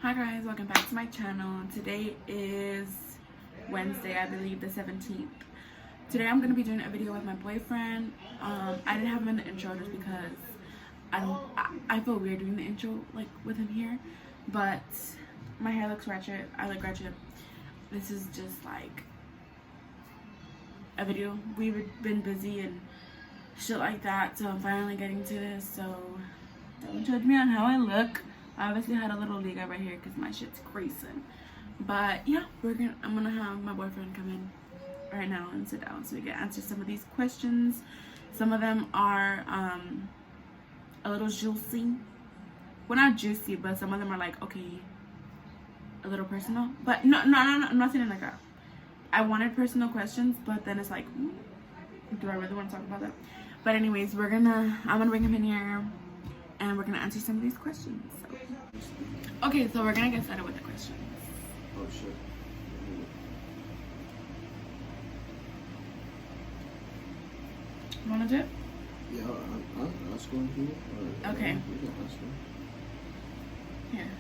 Hi guys, welcome back to my channel. Today is Wednesday, I believe the 17th. Today I'm going to be doing a video with my boyfriend. I didn't have him in the intro just because I feel weird doing the intro like with him here. But my hair looks ratchet, I look ratchet. This is just like a video. We've been busy and shit like that, so I'm finally getting to this. So don't judge me on how I look. I obviously had a little leak out right here because my shit's creasing. But yeah, I'm gonna have my boyfriend come in right now and sit down so we can answer some of these questions. Some of them are a little juicy. Well, not juicy, but some of them are like, okay, a little personal. But no, I'm not saying it like that. I wanted personal questions, but then it's like, do I really want to talk about that? But anyways, I'm gonna bring him in here and we're gonna answer some of these questions. So. Okay, so we're gonna get started with the questions. Oh shit. You wanna do it? Yeah, I'll ask one here. Okay. We can ask one. Here.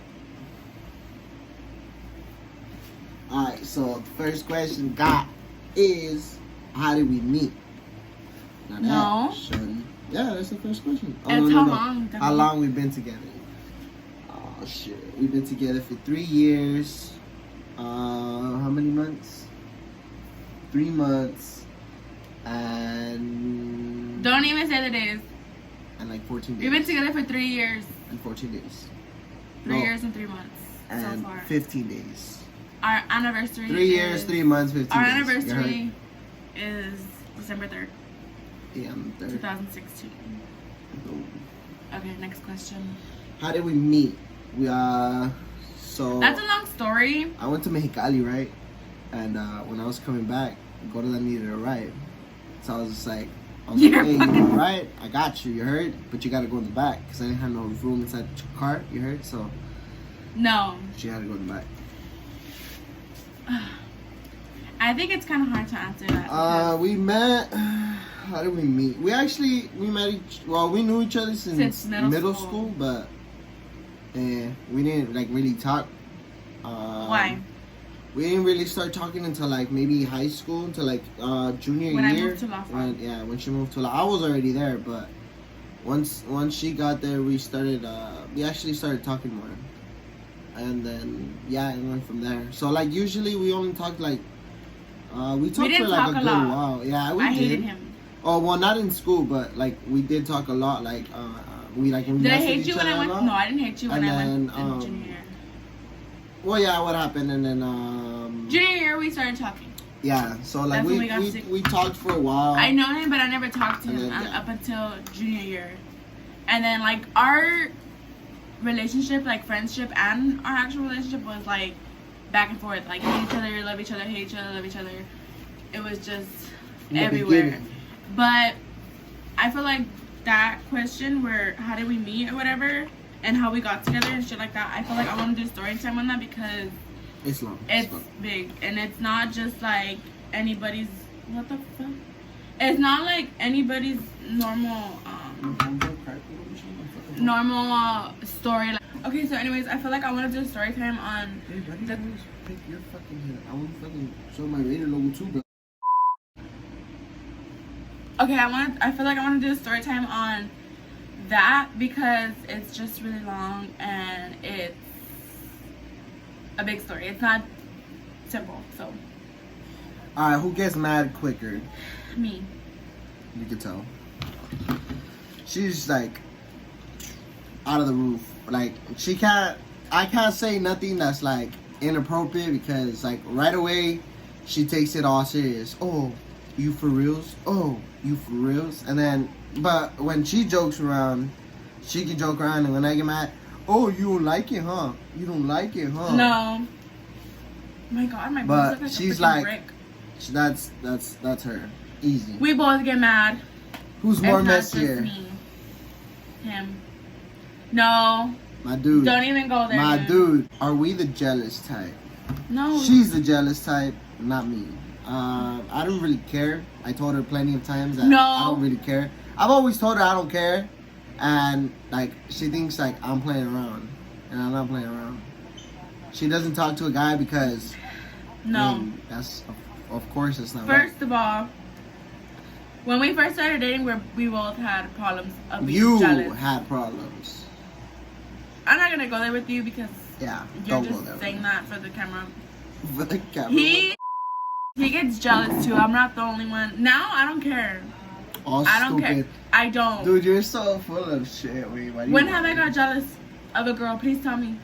Alright, so the first question got is, how did we meet? Now No. Shorty. Yeah, that's the first question. Oh, It's no, how no. long? How long we been together? Oh shit. We've been together for 3 years. How many months? 3 months. And Don't even say the days. and like 14 days. We've been together for 3 years. And 14 days. 3 No. years and 3 months And so far. 15 days. Our anniversary 3 years, is, 3 months, 15 Our days. anniversary is December 3rd, Yeah, I'm third. 2016. Okay, next question. How did we meet? We so That's a long story. I went to Mexicali, right? And when I was coming back, Gorda needed a ride. So I was just like, hey, you need a ride? I got you, you heard? But you gotta go in the back, because I didn't have no room inside the car, you heard? So No. she had to go in the back. I think it's kind of hard to answer that. We met, how did we meet? We knew each other since middle school, but we didn't like really talk. Why? We didn't really start talking until like maybe high school, until like junior When year. I moved to La Font. When she moved to La, I was already there, but once she got there, we actually started talking more, and then it went from there. So like usually we only talked like we talked for like a good while. Yeah, we I did. hated him. Oh well, not in school, but like we did talk a lot. Like we like. Did I hate you when I went? No, I didn't hate you when I went in junior year. Well, yeah, what happened, and then Junior year we started talking. Yeah, so like That's when we talked for a while. I know him, but I never talked to him up until junior year, and then like our relationship, like friendship, and our actual relationship was like back and forth, like hate each other, love each other, hate each other, love each other. It was just everywhere. Beginning. But I feel like that question where how did we meet or whatever and how we got together and shit like that, I feel like I want to do story time on that because it's long. it's big and it's not just like anybody's what the fuck? It's not like anybody's normal story. Okay, so anyways, I feel like I want to do a story time on Hey, buddy, pick your fucking head. I want to fucking show my Raider logo too, bro. Okay, I feel like I want to do a story time on that because it's just really long and it's a big story. It's not simple, so. Alright, who gets mad quicker? Me. You can tell. She's like out of the roof. Like I can't say nothing that's like inappropriate because like right away she takes it all serious. Oh, you for reals? Oh, you for reals? And then, but when she jokes around, she can joke around, and when I get mad, oh, you don't like it, huh? You don't like it, huh? No. Oh my God, my boobs look like she's a like, brick. that's her. Easy. We both get mad. Who's more It's not just messier? me. Him. No. My dude. Don't even go there. My dude. Are we the jealous type? No. She's the jealous type, not me. I don't really care. I told her plenty of times that No. I don't really care. I've always told her I don't care, and like she thinks like I'm playing around, and I'm not playing around. she doesn't talk to a guy because No. that's of course it's not right. First of all, when we first started dating, we both had problems of being You jealous. had problems. I'm not gonna go there with you because Yeah, you're don't go just there. saying that for the camera. For the camera. He gets jealous too. I'm not the only one. Now I don't care. All I don't stupid. care. I don't. Dude, you're so full of shit. Wait, why do you When lie? have I got jealous of a girl? Please tell me.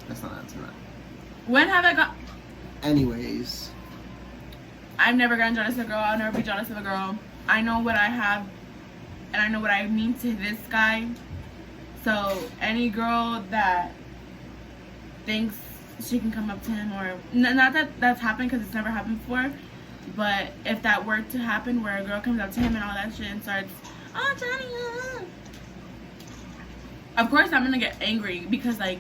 That's not answer that. When have I got? Anyways, I've never gotten jealous of a girl. I'll never be jealous of a girl. I know what I have, and I know what I mean to this guy. So any girl that thinks she can come up to him, or not that that's happened because it's never happened before, but if that were to happen where a girl comes up to him and all that shit and starts, oh Johnny, of course I'm gonna get angry because like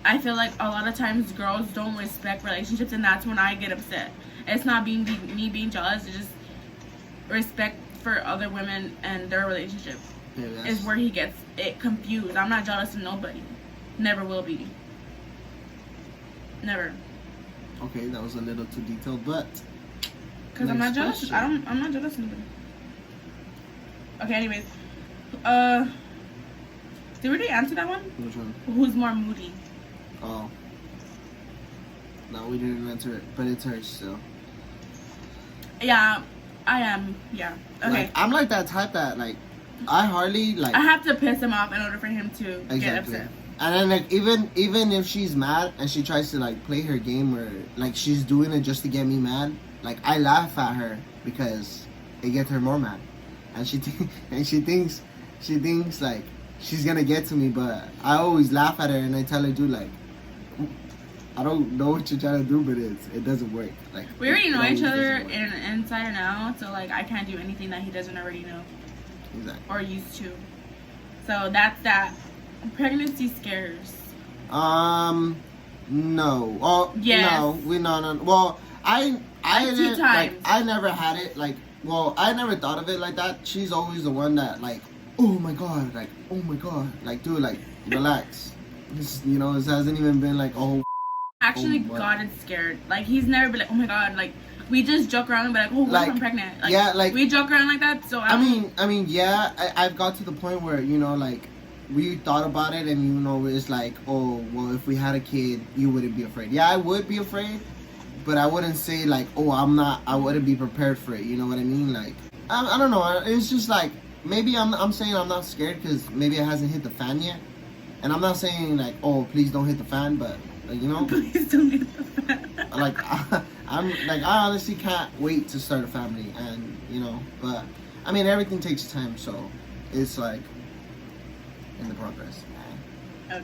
I feel like a lot of times girls don't respect relationships, and that's when I get upset. It's not me being jealous, it's just respect for other women and their relationship is where he gets it confused. I'm not jealous of nobody. Never will be. Never. okay, that was a little too detailed, but Because I'm not next jealous. question. I'm not jealous of anybody. Okay, anyways. Did we already answer that one? Which one? Who's more moody? Oh. No, we didn't answer it, but it's hers still. Yeah, I am. Yeah. Okay. Like, I'm like that type that, like, I hardly, like... I have to piss him off in order for him to get Exactly. upset. And then, like, even if she's mad and she tries to, like, play her game or, like, she's doing it just to get me mad, like, I laugh at her because it gets her more mad. And she thinks, like, she's gonna get to me, but I always laugh at her and I tell her, dude, like, I don't know what you're trying to do, but it doesn't work. Like, We already it know always each other doesn't work. inside and out, so like I can't do anything that he doesn't already know Exactly. or used to. So that's that. Pregnancy scares. No. Oh, Yes. no. No. Well, I Like 2 didn't, like, times. I never had it, like, well, I never thought of it like that. She's always the one that, like, oh my god, like, dude, like, relax. This, you know, this hasn't even been like, oh. Actually what? gotten scared. Like he's never been like, oh my god, like we just joke around and be like, oh, what Like, if I'm pregnant? Like, yeah, like- we joke around like that. So I mean, yeah, I've got to the point where, you know, like, we thought about it and, you know, it's like, oh, well, if we had a kid, you wouldn't be afraid. Yeah, I would be afraid, but I wouldn't say, like, oh, I wouldn't be prepared for it, you know what I mean? Like, I don't know, it's just like, maybe I'm saying I'm not scared because maybe it hasn't hit the fan yet. And I'm not saying, like, oh, please don't hit the fan, but, like, you know, please don't get the fan. like, I honestly can't wait to start a family, and, you know, but, I mean, everything takes time, so it's, like, in the progress. Okay.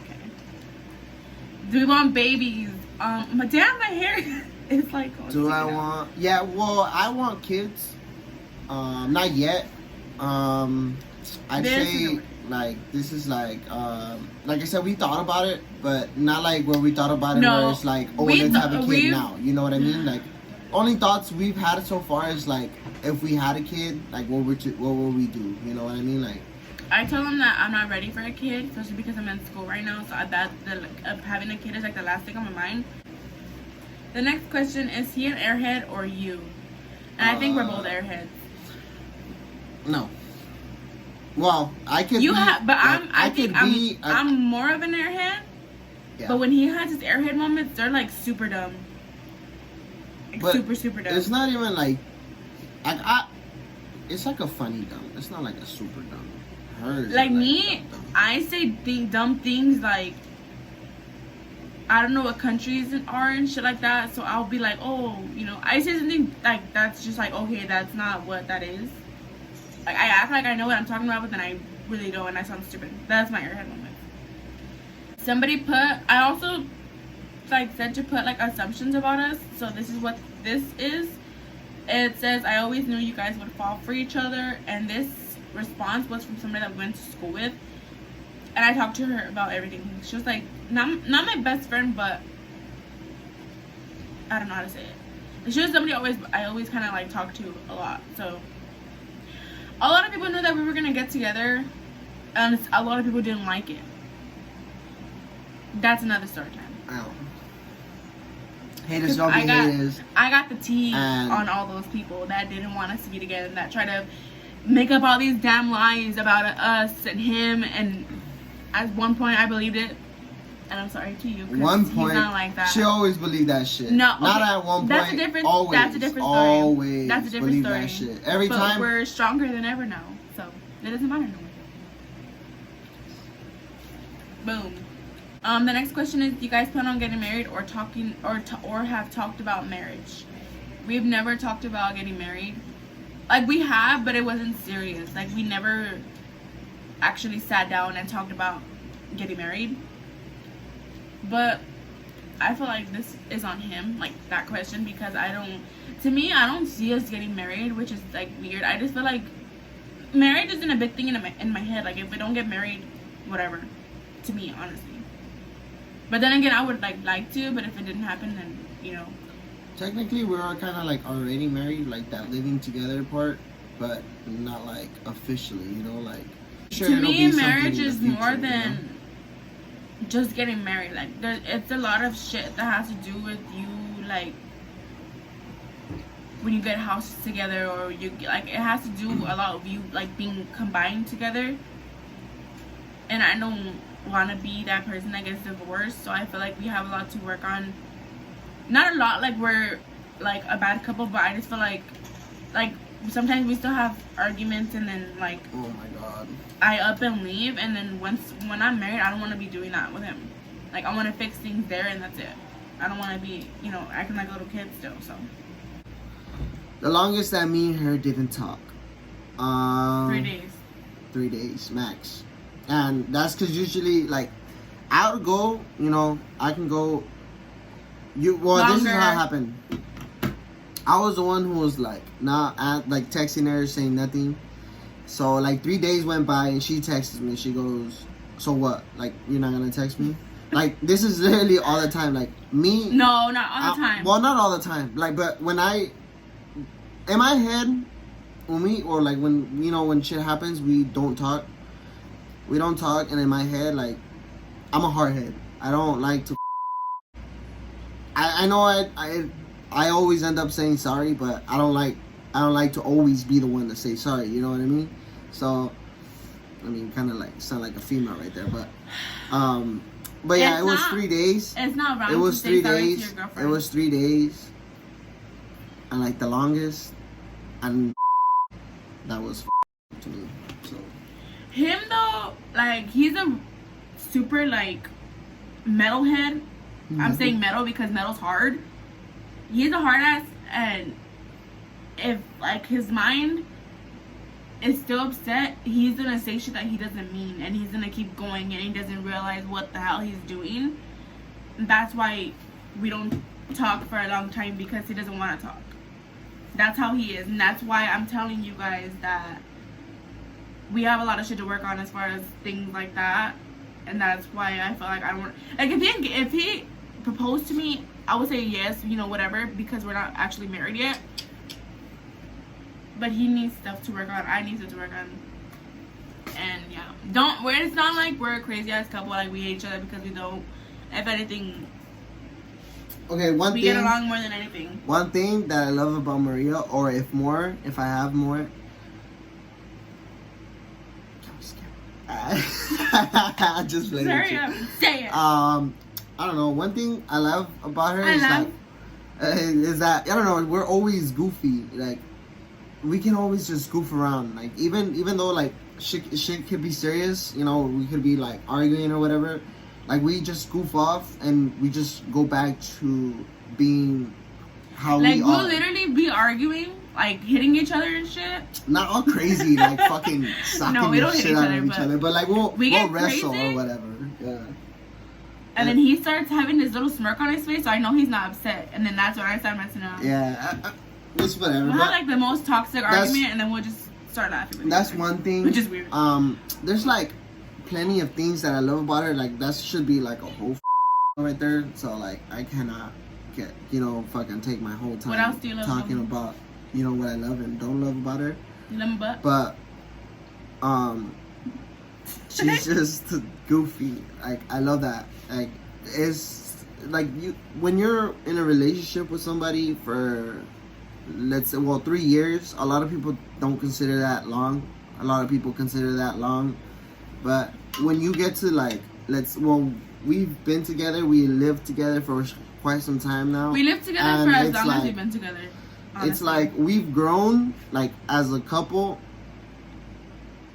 Do we want babies? My hair is like. all Do I sticking out. want? Yeah, well, I want kids. Not yet. I'd This say is like this is like I said, we thought about it, but not like where we thought about it No, where it's like, oh, we let's have a th- kid we- now. You know what I mean? Like, only thoughts we've had so far is like, if we had a kid, like what would we do? You know what I mean? Like, I told him that I'm not ready for a kid, especially because I'm in school right now. So having a kid is like the last thing on my mind. The next question is: he an airhead or you? And I think we're both airheads. no. Well, I could. You be, have, but like, I could think be. I'm more of an airhead. Yeah. But when he has his airhead moments, they're like super dumb. Like But super dumb. It's not even like it's like a funny dumb. It's not like a super dumb. Hers Like is me, dumb. I say dumb things like I don't know what countries are and shit like that. So I'll be like, oh, you know, I say something like that's just like, okay, that's not what that is. Like I act like I know what I'm talking about, but then I really don't, and I sound stupid. That's my airhead moment. Somebody I also like said to put like assumptions about us. So this is what this is. It says, I always knew you guys would fall for each other, and this response was from somebody that we went to school with. And I talked to her about everything. She was like, not my best friend, but I don't know how to say it. And she was somebody I always kind of like talk to a lot. So a lot of people knew that we were gonna get together, and a lot of people didn't like it. That's another story time. Oh. Haters gonna be haters. I got the tea And on all those people that didn't want us to be together, that try to make up all these damn lies about us and him. And at one point, I believed it. And I'm sorry to you. One point, he's not like that. she always believed that shit. No, okay. Not at one point. That's a different. Always, that's a different story. Always. That's a different story. That shit. Every but time. We're stronger than ever now, so it doesn't matter no more. Boom. The next question is: do you guys plan on getting married or talking or have talked about marriage? We've never talked about getting married. Like we have, but it wasn't serious. Like we never actually sat down and talked about getting married. But I feel like this is on him, like that question, because to me, I don't see us getting married, which is like weird. I just feel like marriage isn't a big thing in my head. Like if we don't get married, whatever, to me, honestly. But then again, I would like to, but if it didn't happen, then, you know. Technically, we're all kind of like already married, like that living together part, but not like officially, you know, like. Sure, to me, marriage is more than just getting married. Like it's a lot of shit that has to do with you, like when you get houses together, or you like it has to do a lot of you like being combined together. And I don't want to be that person that gets divorced, so I feel like we have a lot to work on. Not a lot, like we're like a bad couple, but I just feel like sometimes we still have arguments, and then like, oh my god, I up and leave, and then when I'm married, I don't want to be doing that with him. Like I want to fix things there, and that's it. I don't want to be, you know, acting like little kids still. So the longest that me and her didn't talk, 3 days. 3 days max, and that's because usually like I would go, you know, I can go. Longer. This is how it happened. I was the one who was like like texting her saying nothing. So like 3 days went by and she texts me. She goes, "So what? Like you're not gonna text me?" Like this is literally all the time. Like me. No, not all the time. Well, not all the time. Like, but when in my head, when shit happens, we don't talk. We don't talk, and in my head, like I'm a hardhead. I don't like to. I know I always end up saying sorry, but I don't like to always be the one to say sorry. You know what I mean? So, I mean, kind of like sound like a female right there, but yeah, it was 3 days. It's not wrong. It was to 3 say sorry days. to your girlfriend. It was 3 days, and like the longest, and that was to me. So him though, like he's a super like metalhead. I'm saying metal because metal's hard. He's a hard ass, and if like his mind is still upset, he's gonna say shit that he doesn't mean, and he's gonna keep going, and he doesn't realize what the hell he's doing. And that's why we don't talk for a long time, because he doesn't want to talk. That's how he is, and that's why I'm telling you guys that we have a lot of shit to work on as far as things like that. And that's why I feel like I want, like, if he proposed to me, I would say yes, you know, whatever, because we're not actually married yet. But he needs stuff to work on. I need stuff to work on. And yeah, it's not like we're a crazy ass couple, like we hate each other because we don't. If anything, okay, we get along more than anything. One thing that I love about Maria, or if I have more. Just playing. Hurry up, say it. I don't know. One thing I love about her is that I don't know. We're always goofy. Like we can always just goof around. Like even though like shit could be serious. You know, we could be like arguing or whatever. Like we just goof off and we just go back to being how we are. Like we'll literally be arguing, like hitting each other and shit. Not all crazy, like fucking sucking the shit out of each other. But like we'll wrestle or whatever. Yeah. And then he starts having this little smirk on his face, so I know he's not upset. And then that's when I start messing up. Yeah, it's whatever. We'll have like the most toxic argument, and then we'll just start laughing. That's one thing. Which is weird. There's like plenty of things that I love about her. Like that should be like a whole right there. So like I cannot get fucking take my whole time what else do you love talking about what I love and don't love about her. You love my butt? But she's just goofy. Like I love that. Like it's like when you're in a relationship with somebody for, let's say, 3 years. A lot of people don't consider that long. A lot of people consider that long. But when you get to like, we've been together. We lived together for quite some time now. We lived together for as long as we've been together. Honestly. It's like we've grown like as a couple.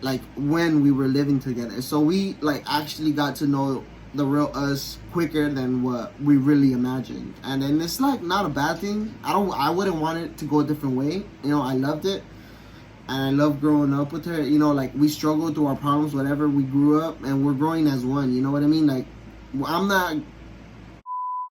Like when we were living together, so we like actually got to know the real us quicker than what we really imagined, and then it's like not a bad thing. I wouldn't want it to go a different way. You know, I loved it, and I love growing up with her. You know, like we struggled through our problems, whatever. We grew up, and we're growing as one. You know what I mean? Like I'm not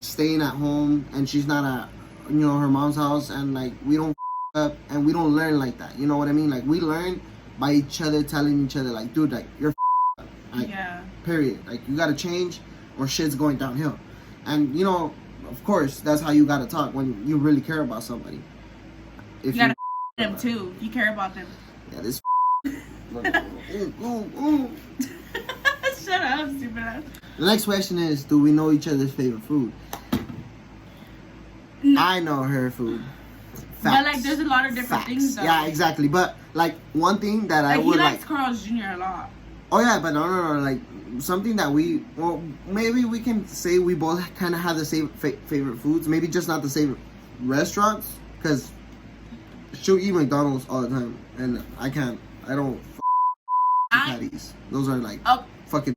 staying at home, and she's not at her mom's house, and like we don't up, and we don't learn like that. You know what I mean? Like we learn by each other telling each other like, dude, like you're up. Like, yeah. Period. Like you gotta change or shit's going downhill. And of course that's how you gotta talk when you really care about somebody. If you gotta them too. You care about them. Yeah, this Shut up, stupid ass. The next question is, do we know each other's favorite food? No. I know her food. Facts. But like there's a lot of different things though. Yeah, exactly. But like one thing that I would he likes Carl's Jr. a lot. Oh yeah, but no. Like something that maybe we can say we both kind of have the same favorite foods. Maybe just not the same restaurants, because she'll eat McDonald's all the time, and I can't. I don't. Patties. Those are like fucking.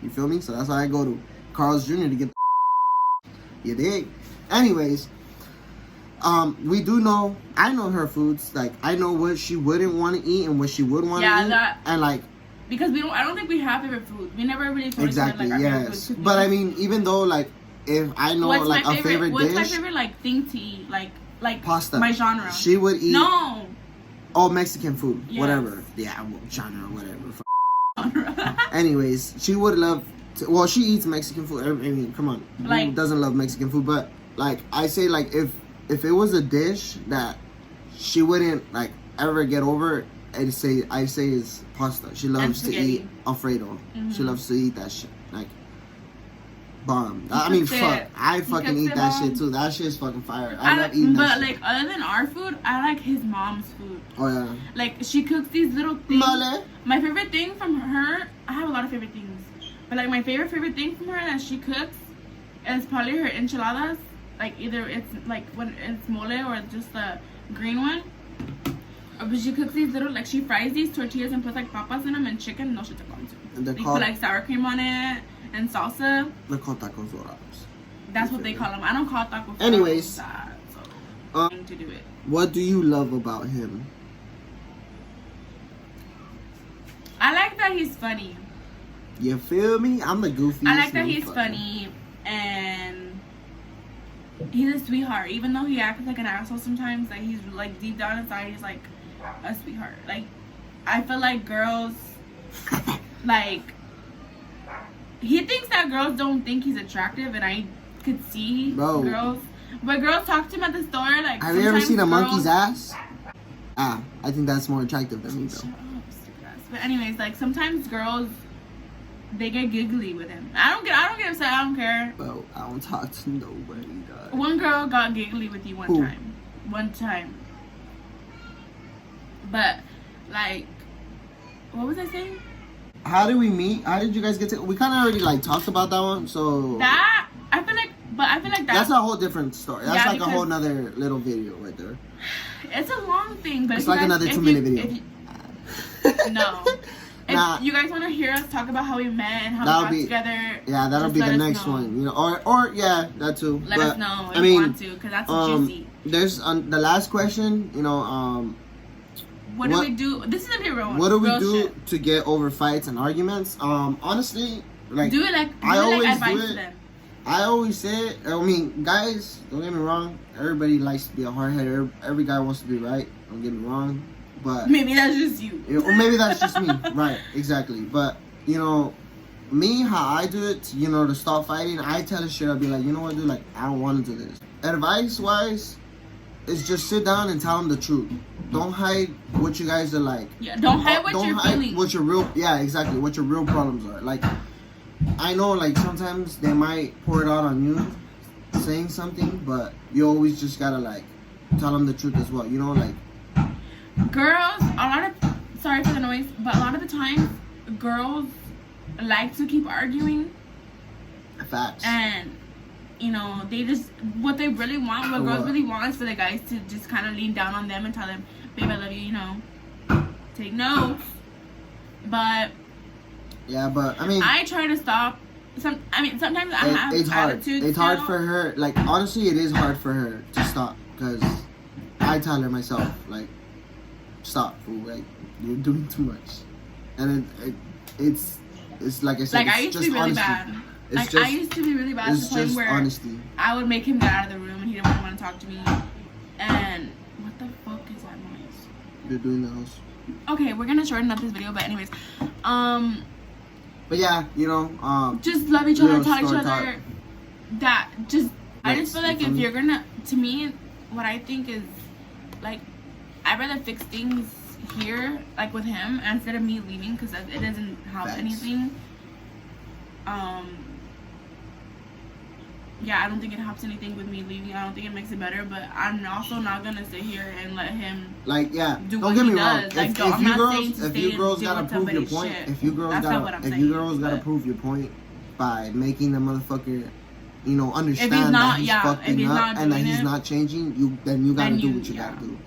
You feel me? So that's why I go to Carl's Jr. to get. You dig? Anyways. We do know. I know her foods. Like I know what she wouldn't want to eat and what she would want to eat. And like because we don't. I don't think we have favorite food. We never really exactly. Like, yes, but I mean, even though like if I know like a favorite dish. What's my favorite like thing to eat? Like pasta. My genre. She would eat. No. Oh, Mexican food. Yes. Whatever. Yeah, genre. Whatever. Anyways, she would love. She eats Mexican food. I mean, come on. Like, who doesn't love Mexican food? But like I say, like if it was a dish that she wouldn't like ever get over, I say is pasta. She loves to eat Alfredo. Mm-hmm. She loves to eat that shit. Like bomb. I mean, fuck. I fucking eat that shit too. That shit is fucking fire. I love eating that shit. But like other than our food, I like his mom's food. Oh yeah. Like she cooks these little things. Male. My favorite thing from her, I have a lot of favorite things, but like my favorite thing from her that she cooks is probably her enchiladas. Like either it's like when it's mole or just the green one. But she cooks these little, like she fries these tortillas and puts like papas in them and chicken. No shit to come to. They put like sour cream on it and salsa. They're called tacos dorados. That's what they call them. I don't call it tacos. Anyways, that, so to do it. What do you love about him? I like that he's funny. You feel me? I'm the goofiest. I like that he's funny and he's a sweetheart. Even though he acts like an asshole sometimes, like he's like deep down inside, he's like a sweetheart. Like I feel like girls, like he thinks that girls don't think he's attractive, and I could see girls. But girls talk to him at the store. Like, have you ever seen a monkey's ass? I think that's more attractive than me, though. But anyways, like sometimes girls, they get giggly with him. I don't get upset. I don't care. Bro, I don't talk to nobody, dog. One girl got giggly with you one time. But like, what was I saying? How did we meet? How did you guys get to? We kind of already like talked about that one. So that I feel like that's a whole different story. That's like a whole nother little video right there. It's a long thing, but it's like another 2-minute video. No. If you guys want to hear us talk about how we met and how we got together, yeah, that'll be the next one. You know, or yeah, that too. Let us know if you want to, because that's juicy. There's the last question. You know, what do we do? This is a real one. What do we do to get over fights and arguments? Honestly, like do it like I always do it. Them. I always say it. I mean, guys, don't get me wrong. Everybody likes to be a hardhead. Every guy wants to be right. Don't get me wrong. But maybe that's just you. Or maybe that's just me. Right, exactly. But, you know, me, how I do it, you know, to stop fighting, I tell the shit, I'll be like, you know what, dude, like, I don't want to do this. Advice-wise, is just sit down and tell them the truth. Don't hide what you guys are like. Yeah, don't hide what you're feeling. What your real, yeah, exactly, what your real problems are. Like, I know, like, sometimes they might pour it out on you, saying something, but you always just gotta, like, tell them the truth as well, you know, like. Girls, sorry for the noise, but a lot of the times, girls like to keep arguing. Facts. And, you know, they just, what they really want, what girls really want is for the guys to just kind of lean down on them and tell them, babe, I love you, you know, take notes. But, yeah, but, I mean, I try to stop. Sometimes I have it's hard. attitude. It's hard for her. Like, honestly, it is hard for her to stop. Because I tell her myself, like, stop, fool. Like, you're doing too much. And it's like I said, like, it's I used just to be really honesty. bad. It's Like, just, I used to be really bad to it's the point just where honesty. I would make him get out of the room and he didn't want to talk to me. And what the fuck is that noise? You're doing the house. Okay, we're gonna shorten up this video, but anyways, But yeah, you know, just love each other, real tell each story other time. that just. I just feel like if Mhm. you're gonna, to me, what I think is, like, I'd rather fix things here, like with him, instead of me leaving, because it doesn't help Facts. anything. Yeah, I don't think it helps anything with me leaving. I don't think it makes it better, but I'm also not gonna sit here and let him. like, yeah, Do don't what get he me wrong. does. Like, If I'm you not girls, saying to if stay you and girls deal gotta with prove your somebody's point, shit. if you girls That's not what I'm gotta, saying, prove your point by making the motherfucker, you know, understand not- that he's yeah, if fucking he's up not and that doing he's it, not changing, then you gotta then do you- what you yeah. gotta do.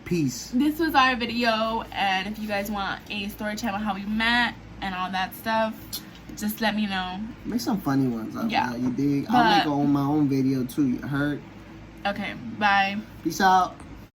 Peace. This was our video, and if you guys want a story time on how we met and all that stuff, just let me know. Make some funny ones up. Yeah. You dig? But- I'll make my own video too. You heard? Okay, bye. Peace out.